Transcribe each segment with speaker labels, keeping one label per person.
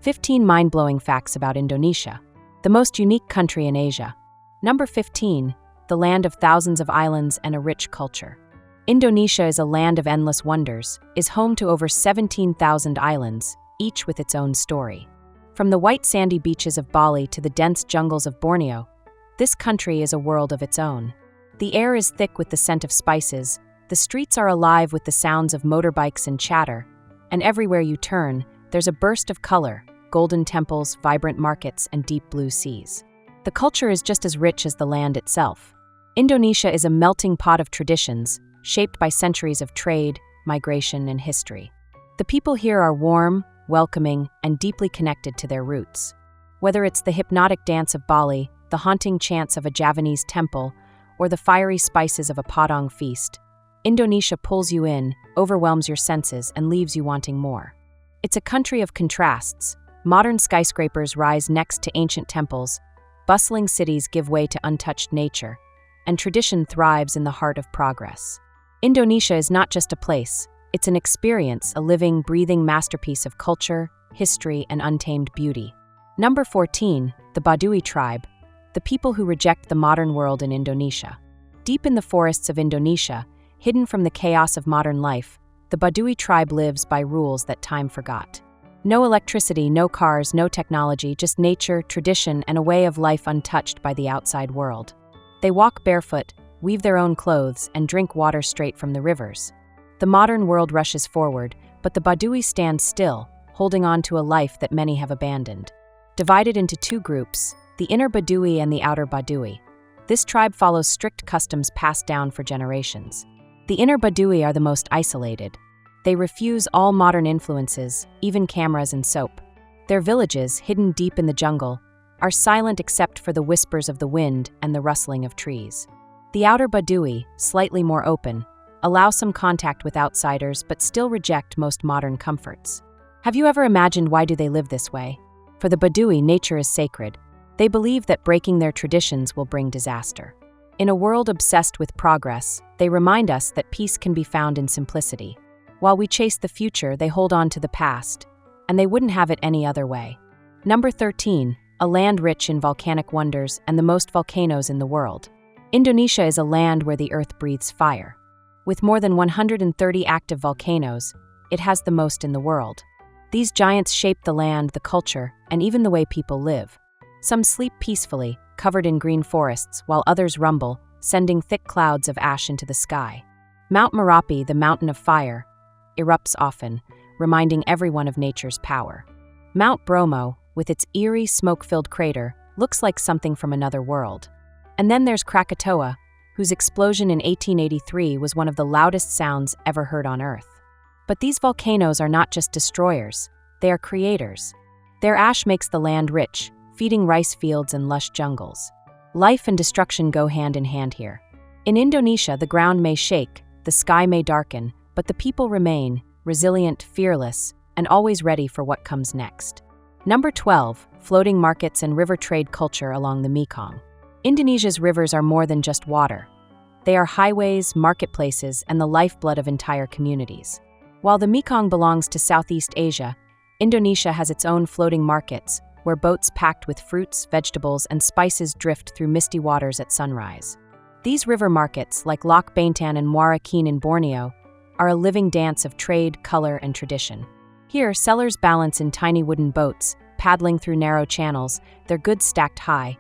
Speaker 1: 15 mind-blowing facts about Indonesia, the most unique country in Asia. Number 15, the land of thousands of islands and a rich culture. Indonesia is a land of endless wonders, is home to over 17,000 islands, each with its own story. From the white sandy beaches of Bali to the dense jungles of Borneo, this country is a world of its own. The air is thick with the scent of spices, the streets are alive with the sounds of motorbikes and chatter, and everywhere you turn, there's a burst of color, golden temples, vibrant markets, and deep blue seas. The culture is just as rich as the land itself. Indonesia is a melting pot of traditions, shaped by centuries of trade, migration, and history. The people here are warm, welcoming, and deeply connected to their roots. Whether it's the hypnotic dance of Bali, the haunting chants of a Javanese temple, or the fiery spices of a Padang feast, Indonesia pulls you in, overwhelms your senses, and leaves you wanting more. It's a country of contrasts. Modern skyscrapers rise next to ancient temples, bustling cities give way to untouched nature, and tradition thrives in the heart of progress. Indonesia is not just a place, it's an experience, a living, breathing masterpiece of culture, history, and untamed beauty. Number 14, the Badoui Tribe, the people who reject the modern world in Indonesia. Deep in the forests of Indonesia, hidden from the chaos of modern life, the Badoui Tribe lives by rules that time forgot. No electricity, no cars, no technology, just nature, tradition, and a way of life untouched by the outside world. They walk barefoot, weave their own clothes, and drink water straight from the rivers. The modern world rushes forward, but the Badoui stand still, holding on to a life that many have abandoned. Divided into two groups, the inner Badoui and the outer Badoui. This tribe follows strict customs passed down for generations. The inner Badoui are the most isolated. They refuse all modern influences, even cameras and soap. Their villages, hidden deep in the jungle, are silent except for the whispers of the wind and the rustling of trees. The outer Badoui, slightly more open, allow some contact with outsiders but still reject most modern comforts. Have you ever imagined why do they live this way? For the Badoui, nature is sacred. They believe that breaking their traditions will bring disaster. In a world obsessed with progress, they remind us that peace can be found in simplicity. While we chase the future, they hold on to the past, and they wouldn't have it any other way. Number 13, a land rich in volcanic wonders and the most volcanoes in the world. Indonesia is a land where the earth breathes fire. With more than 130 active volcanoes, it has the most in the world. These giants shape the land, the culture, and even the way people live. Some sleep peacefully, covered in green forests, while others rumble, sending thick clouds of ash into the sky. Mount Merapi, the mountain of fire, erupts often, reminding everyone of nature's power. Mount Bromo, with its eerie, smoke-filled crater, looks like something from another world. And then there's Krakatoa, whose explosion in 1883 was one of the loudest sounds ever heard on Earth. But these volcanoes are not just destroyers, they are creators. Their ash makes the land rich, feeding rice fields and lush jungles. Life and destruction go hand in hand here. In Indonesia, the ground may shake, the sky may darken, but the people remain, resilient, fearless, and always ready for what comes next. Number 12, floating markets and river trade culture along the Mekong. Indonesia's rivers are more than just water. They are highways, marketplaces, and the lifeblood of entire communities. While the Mekong belongs to Southeast Asia, Indonesia has its own floating markets, where boats packed with fruits, vegetables, and spices drift through misty waters at sunrise. These river markets, like Lok Baintan and Muara Keen in Borneo, are a living dance of trade, color, and tradition. Here, sellers balance in tiny wooden boats, paddling through narrow channels, their goods stacked high.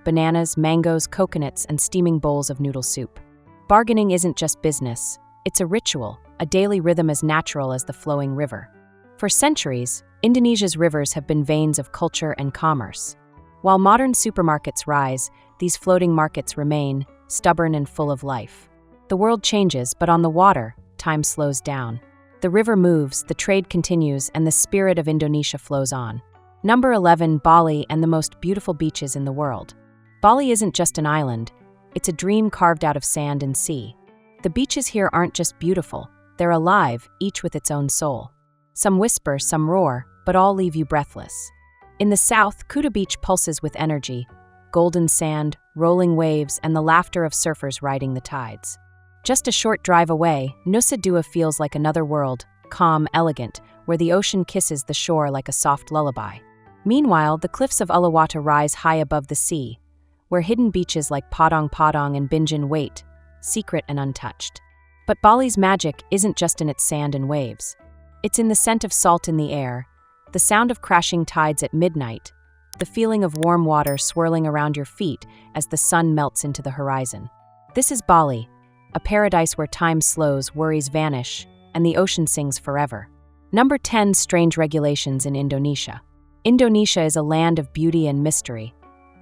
Speaker 1: Bananas, mangoes, coconuts, and steaming bowls of noodle soup. Bargaining isn't just business, it's a ritual, a daily rhythm as natural as the flowing river. For centuries, Indonesia's rivers have been veins of culture and commerce. While modern supermarkets rise, these floating markets remain, stubborn and full of life. The world changes, but on the water, time slows down. The river moves, the trade continues, and the spirit of Indonesia flows on. Number 11, Bali and the most beautiful beaches in the world. Bali isn't just an island, it's a dream carved out of sand and sea. The beaches here aren't just beautiful, they're alive, each with its own soul. Some whisper, some roar, but all leave you breathless. In the south, Kuta Beach pulses with energy, golden sand, rolling waves, and the laughter of surfers riding the tides. Just a short drive away, Nusa Dua feels like another world, calm, elegant, where the ocean kisses the shore like a soft lullaby. Meanwhile, the cliffs of Uluwatu rise high above the sea, where hidden beaches like Padang Padang and Binjai wait, secret and untouched. But Bali's magic isn't just in its sand and waves. It's in the scent of salt in the air, the sound of crashing tides at midnight, the feeling of warm water swirling around your feet as the sun melts into the horizon. This is Bali, a paradise where time slows, worries vanish, and the ocean sings forever. Number 10. Strange regulations in Indonesia. Indonesia is a land of beauty and mystery,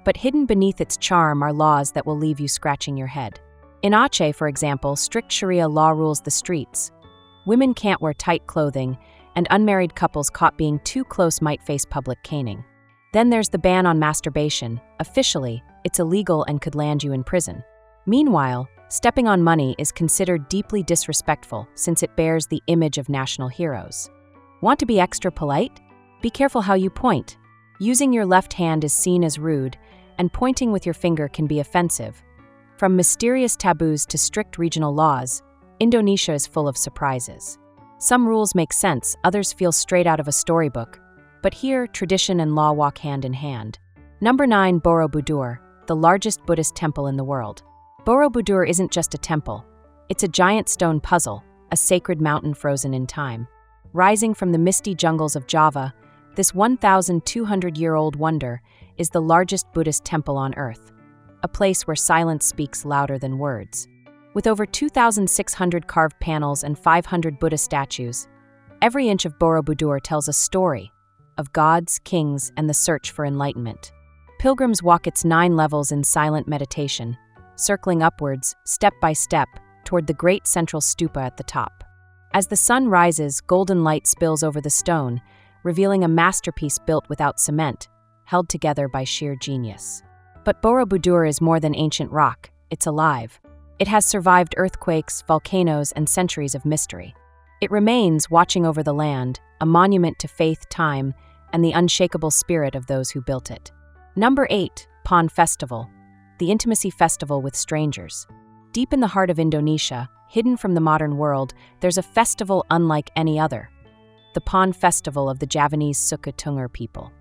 Speaker 1: but hidden beneath its charm are laws that will leave you scratching your head. In Aceh, for example, strict Sharia law rules the streets. Women can't wear tight clothing, and unmarried couples caught being too close might face public caning. Then there's the ban on masturbation. Officially, it's illegal and could land you in prison. Meanwhile, stepping on money is considered deeply disrespectful since it bears the image of national heroes. Want to be extra polite? Be careful how you point. Using your left hand is seen as rude, and pointing with your finger can be offensive. From mysterious taboos to strict regional laws, Indonesia is full of surprises. Some rules make sense, others feel straight out of a storybook. But here, tradition and law walk hand in hand. Number 9. Borobudur, the largest Buddhist temple in the world. Borobudur isn't just a temple. It's a giant stone puzzle, a sacred mountain frozen in time. Rising from the misty jungles of Java, this 1,200-year-old wonder is the largest Buddhist temple on Earth, a place where silence speaks louder than words. With over 2,600 carved panels and 500 Buddha statues, every inch of Borobudur tells a story of gods, kings, and the search for enlightenment. Pilgrims walk its 9 levels in silent meditation, circling upwards, step by step, toward the great central stupa at the top. As the sun rises, golden light spills over the stone, revealing a masterpiece built without cement, held together by sheer genius. But Borobudur is more than ancient rock, it's alive. It has survived earthquakes, volcanoes, and centuries of mystery. It remains, watching over the land, a monument to faith, time, and the unshakable spirit of those who built it. Number 8. Pond Festival, the intimacy festival with strangers. Deep in the heart of Indonesia, hidden from the modern world, there's a festival unlike any other. The Pond Festival of the Javanese Suku Tengger people.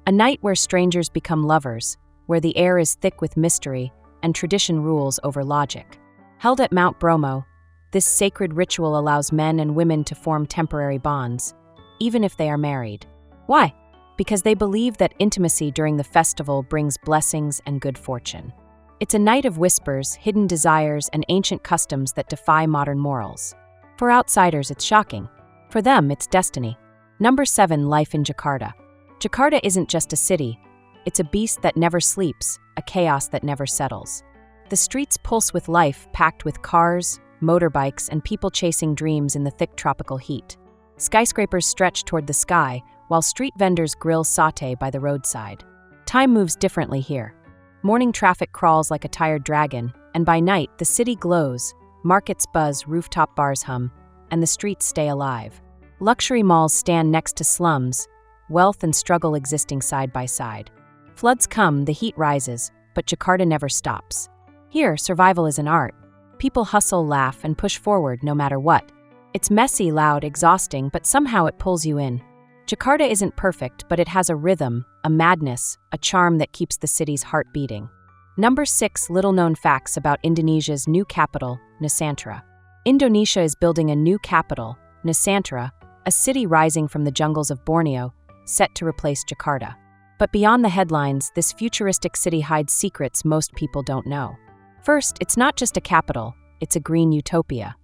Speaker 1: A night where strangers become lovers, where the air is thick with mystery and tradition rules over logic. Held at Mount Bromo, this sacred ritual allows men and women to form temporary bonds, even if they are married. Why? Because they believe that intimacy during the festival brings blessings and good fortune. It's a night of whispers, hidden desires, and ancient customs that defy modern morals. For outsiders, it's shocking. For them, it's destiny. Number 7. Life in Jakarta. Jakarta isn't just a city. It's a beast that never sleeps, a chaos that never settles. The streets pulse with life, packed with cars, motorbikes, and people chasing dreams in the thick tropical heat. Skyscrapers stretch toward the sky, while street vendors grill satay by the roadside. Time moves differently here. Morning traffic crawls like a tired dragon, and by night, the city glows, markets buzz, rooftop bars hum, and the streets stay alive. Luxury malls stand next to slums, wealth and struggle existing side by side. Floods come, the heat rises, but Jakarta never stops. Here, survival is an art. People hustle, laugh, and push forward no matter what. It's messy, loud, exhausting, but somehow it pulls you in. Jakarta isn't perfect, but it has a rhythm, a madness, a charm that keeps the city's heart beating. Number 6. Little-known facts about Indonesia's new capital, Nusantara. Indonesia is building a new capital, Nusantara, a city rising from the jungles of Borneo, set to replace Jakarta. But beyond the headlines, this futuristic city hides secrets most people don't know. First, it's not just a capital, it's a green utopia.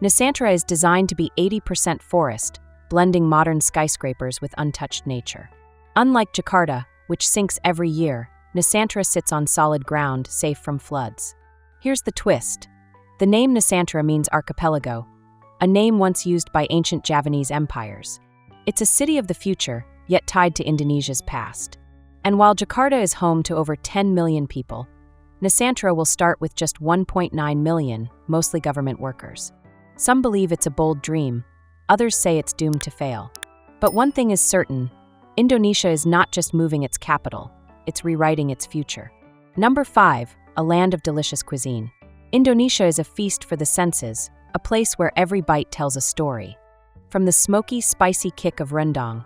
Speaker 1: Nusantara is designed to be 80% forest, blending modern skyscrapers with untouched nature. Unlike Jakarta, which sinks every year, Nusantara sits on solid ground, safe from floods. Here's the twist. The name Nusantara means archipelago, a name once used by ancient Javanese empires. It's a city of the future, yet tied to Indonesia's past. And while Jakarta is home to over 10 million people, Nusantara will start with just 1.9 million, mostly government workers. Some believe it's a bold dream, others say it's doomed to fail. But one thing is certain, Indonesia is not just moving its capital, it's rewriting its future. Number 5. A land of delicious cuisine. Indonesia is a feast for the senses, a place where every bite tells a story. From the smoky, spicy kick of rendang,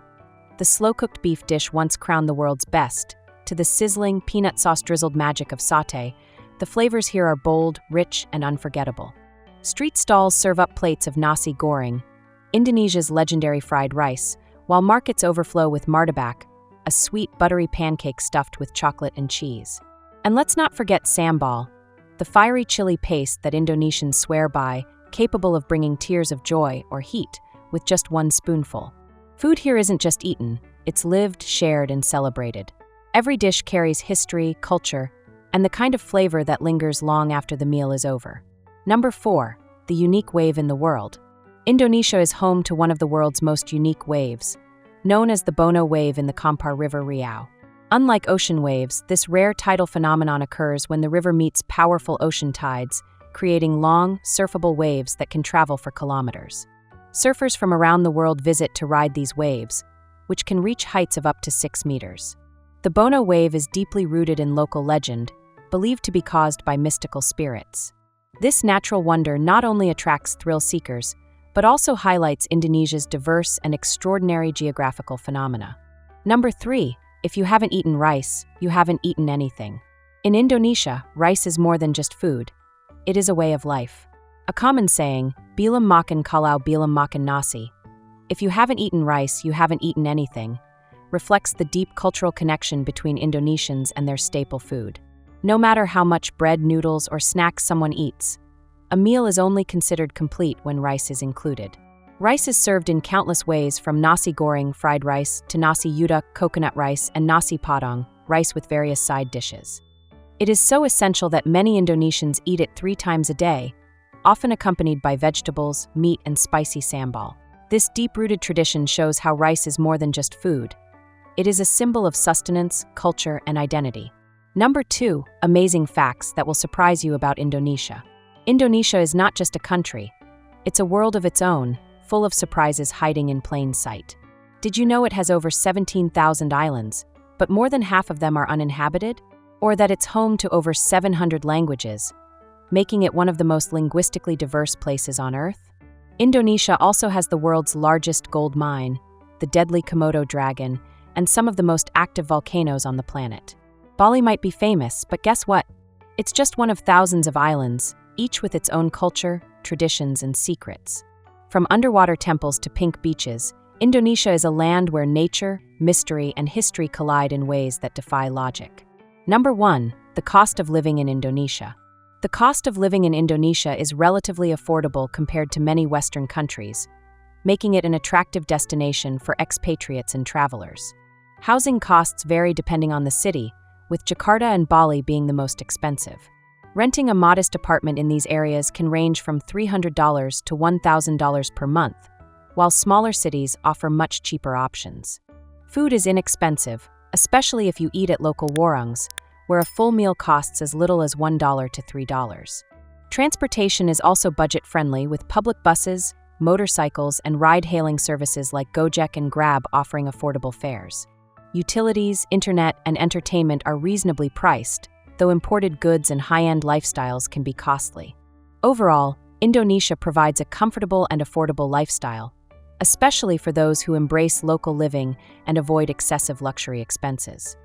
Speaker 1: the slow-cooked beef dish once crowned the world's best, to the sizzling, peanut sauce-drizzled magic of sauté, the flavors here are bold, rich, and unforgettable. Street stalls serve up plates of nasi goreng, Indonesia's legendary fried rice, while markets overflow with martabak, a sweet, buttery pancake stuffed with chocolate and cheese. And let's not forget sambal, the fiery chili paste that Indonesians swear by, capable of bringing tears of joy or heat with just one spoonful. Food here isn't just eaten, it's lived, shared, and celebrated. Every dish carries history, culture, and the kind of flavor that lingers long after the meal is over. Number 4. The unique wave in the world. Indonesia is home to one of the world's most unique waves, known as the Bono wave in the Kampar River Riau. Unlike ocean waves, this rare tidal phenomenon occurs when the river meets powerful ocean tides, creating long, surfable waves that can travel for kilometers. Surfers from around the world visit to ride these waves, which can reach heights of up to 6 meters. The Bono wave is deeply rooted in local legend, believed to be caused by mystical spirits. This natural wonder not only attracts thrill seekers, but also highlights Indonesia's diverse and extraordinary geographical phenomena. Number 3. If you haven't eaten rice, you haven't eaten anything. In Indonesia, rice is more than just food. It is a way of life. A common saying, "Belum makan kalau belum makan nasi," if you haven't eaten rice, you haven't eaten anything, reflects the deep cultural connection between Indonesians and their staple food. No matter how much bread, noodles, or snacks someone eats, a meal is only considered complete when rice is included. Rice is served in countless ways, from nasi goreng, fried rice, to nasi uduk, coconut rice, and nasi padang, rice with various side dishes. It is so essential that many Indonesians eat it 3 times a day, often accompanied by vegetables, meat, and spicy sambal. This deep-rooted tradition shows how rice is more than just food. It is a symbol of sustenance, culture, and identity. Number 2. Amazing facts that will surprise you about Indonesia. Indonesia is not just a country. It's a world of its own, full of surprises hiding in plain sight. Did you know it has over 17,000 islands, but more than half of them are uninhabited? Or that it's home to over 700 languages, making it one of the most linguistically diverse places on Earth? Indonesia also has the world's largest gold mine, the deadly Komodo dragon, and some of the most active volcanoes on the planet. Bali might be famous, but guess what? It's just one of thousands of islands, each with its own culture, traditions, and secrets. From underwater temples to pink beaches, Indonesia is a land where nature, mystery, and history collide in ways that defy logic. Number 1. The cost of living in Indonesia. The cost of living in Indonesia is relatively affordable compared to many Western countries, making it an attractive destination for expatriates and travelers. Housing costs vary depending on the city, with Jakarta and Bali being the most expensive. Renting a modest apartment in these areas can range from $300 to $1,000 per month, while smaller cities offer much cheaper options. Food is inexpensive, especially if you eat at local warungs, where a full meal costs as little as $1 to $3. Transportation is also budget-friendly, with public buses, motorcycles, and ride-hailing services like Gojek and Grab offering affordable fares. Utilities, internet, and entertainment are reasonably priced, though imported goods and high-end lifestyles can be costly. Overall, Indonesia provides a comfortable and affordable lifestyle, especially for those who embrace local living and avoid excessive luxury expenses.